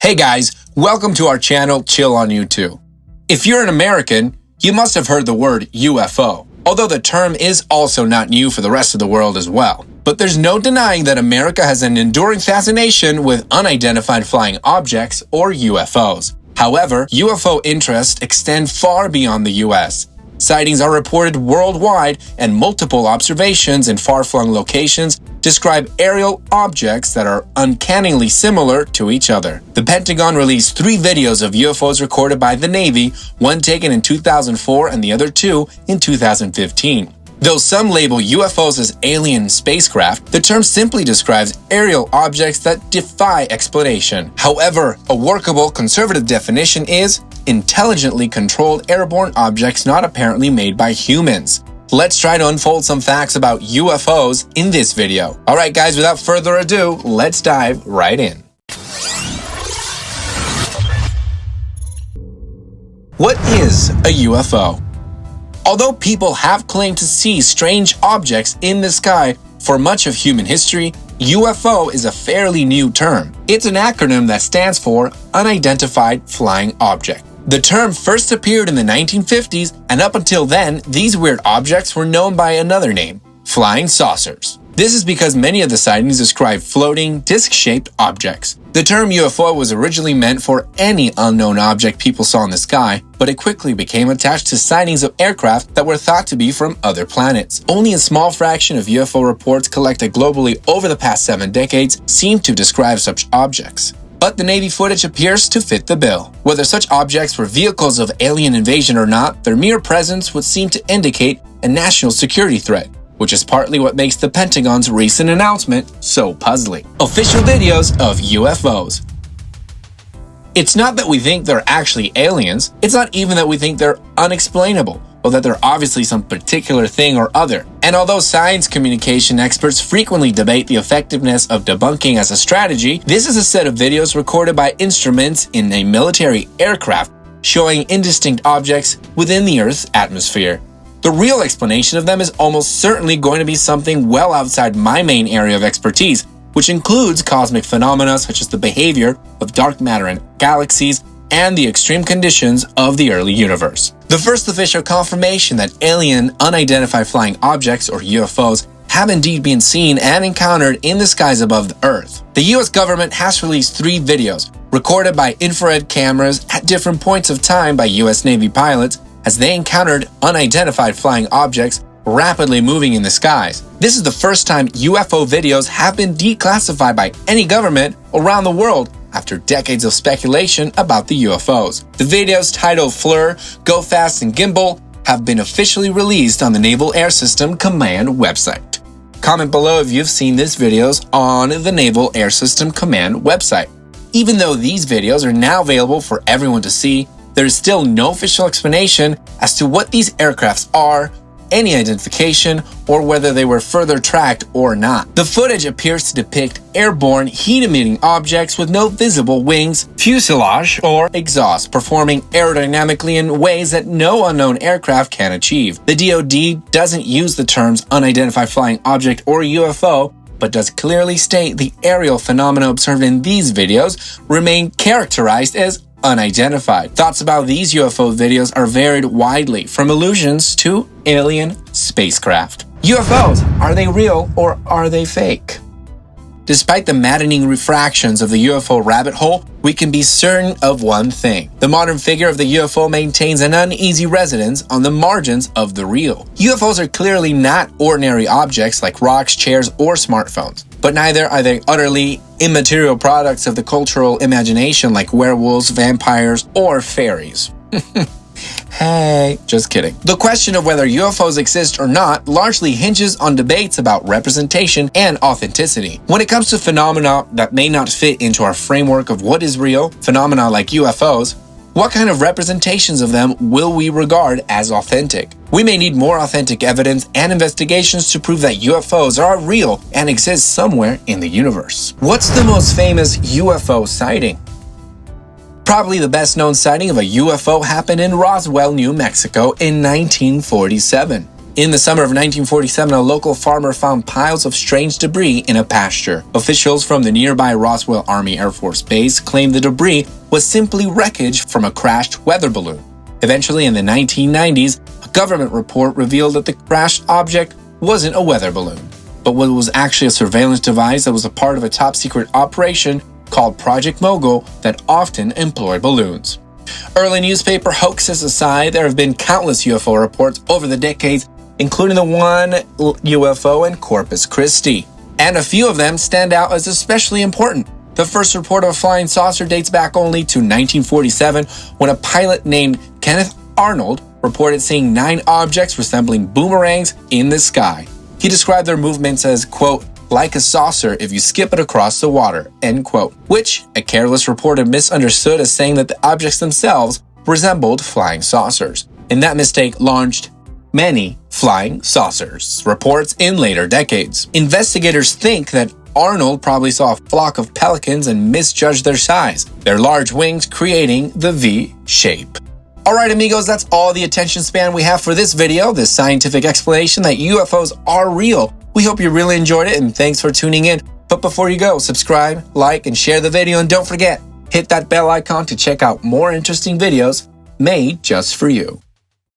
Hey guys, welcome to our channel Chill on YouTube. If you're an American, you must have heard the word UFO, although the term is also not new for the rest of the world as well. But there's no denying that America has an enduring fascination with unidentified flying objects, or UFOs. However, UFO interests extend far beyond the US. Sightings are reported worldwide, and multiple observations in far-flung locations describe aerial objects that are uncannily similar to each other. The Pentagon released 3 videos of UFOs recorded by the Navy, one taken in 2004 and the other 2 in 2015. Though some label UFOs as alien spacecraft, the term simply describes aerial objects that defy explanation. However, a workable conservative definition is intelligently controlled airborne objects not apparently made by humans. Let's try to unfold some facts about UFOs in this video. Alright guys, without further ado, let's dive right in. What is a UFO? Although people have claimed to see strange objects in the sky for much of human history, UFO is a fairly new term. It's an acronym that stands for Unidentified Flying Object. The term first appeared in the 1950s, and up until then, these weird objects were known by another name, flying saucers. This is because many of the sightings describe floating, disc-shaped objects. The term UFO was originally meant for any unknown object people saw in the sky, but it quickly became attached to sightings of aircraft that were thought to be from other planets. Only a small fraction of UFO reports collected globally over the past 7 decades seem to describe such objects. But the Navy footage appears to fit the bill. Whether such objects were vehicles of alien invasion or not, their mere presence would seem to indicate a national security threat, which is partly what makes the Pentagon's recent announcement so puzzling. Official videos of UFOs. It's not that we think they're actually aliens, it's not even that we think they're unexplainable, or that they're obviously some particular thing or other. And although science communication experts frequently debate the effectiveness of debunking as a strategy, this is a set of videos recorded by instruments in a military aircraft showing indistinct objects within the Earth's atmosphere. The real explanation of them is almost certainly going to be something well outside my main area of expertise, which includes cosmic phenomena such as the behavior of dark matter in galaxies and the extreme conditions of the early universe. The first official confirmation that alien unidentified flying objects, or UFOs, have indeed been seen and encountered in the skies above the Earth. The US government has released 3 videos, recorded by infrared cameras at different points of time by US Navy pilots as they encountered unidentified flying objects rapidly moving in the skies. This is the first time UFO videos have been declassified by any government around the world after decades of speculation about the UFOs. The videos titled FLIR, Go Fast, and Gimbal have been officially released on the Naval Air System Command website. Comment below if you've seen these videos on the Naval Air System Command website. Even though these videos are now available for everyone to see, there is still no official explanation as to what these aircrafts are, any identification, or whether they were further tracked or not. The footage appears to depict airborne, heat-emitting objects with no visible wings, fuselage, or exhaust, performing aerodynamically in ways that no unknown aircraft can achieve. The DoD doesn't use the terms unidentified flying object or UFO, but does clearly state the aerial phenomena observed in these videos remain characterized as unidentified. Thoughts about these UFO videos are varied widely, from illusions to alien spacecraft. UFOs, are they real or are they fake? Despite the maddening refractions of the UFO rabbit hole, we can be certain of one thing. The modern figure of the UFO maintains an uneasy residence on the margins of the real. UFOs are clearly not ordinary objects like rocks, chairs, or smartphones. But neither are they utterly immaterial products of the cultural imagination like werewolves, vampires, or fairies. Hey, just kidding. The question of whether UFOs exist or not largely hinges on debates about representation and authenticity. When it comes to phenomena that may not fit into our framework of what is real, phenomena like UFOs, what kind of representations of them will we regard as authentic? We may need more authentic evidence and investigations to prove that UFOs are real and exist somewhere in the universe. What's the most famous UFO sighting? Probably the best known sighting of a UFO happened in Roswell, New Mexico in 1947. In the summer of 1947, a local farmer found piles of strange debris in a pasture. Officials from the nearby Roswell Army Air Force Base claimed the debris was simply wreckage from a crashed weather balloon. Eventually, in the 1990s, a government report revealed that the crashed object wasn't a weather balloon, but what was actually a surveillance device that was a part of a top-secret operation called Project Mogul that often employed balloons. Early newspaper hoaxes aside, there have been countless UFO reports over the decades, including the one UFO in Corpus Christi. And a few of them stand out as especially important. The first report of a flying saucer dates back only to 1947, when a pilot named Kenneth Arnold reported seeing 9 objects resembling boomerangs in the sky. He described their movements as, quote, like a saucer if you skip it across the water, end quote, which a careless reporter misunderstood as saying that the objects themselves resembled flying saucers. And that mistake launched many flying saucers reports in later decades. Investigators think that Arnold probably saw a flock of pelicans and misjudged their size, their large wings creating the V shape. Alright amigos, that's all the attention span we have for this video, this scientific explanation that UFOs are real. We hope you really enjoyed it and thanks for tuning in. But before you go, subscribe, like, and share the video, and don't forget, hit that bell icon to check out more interesting videos made just for you.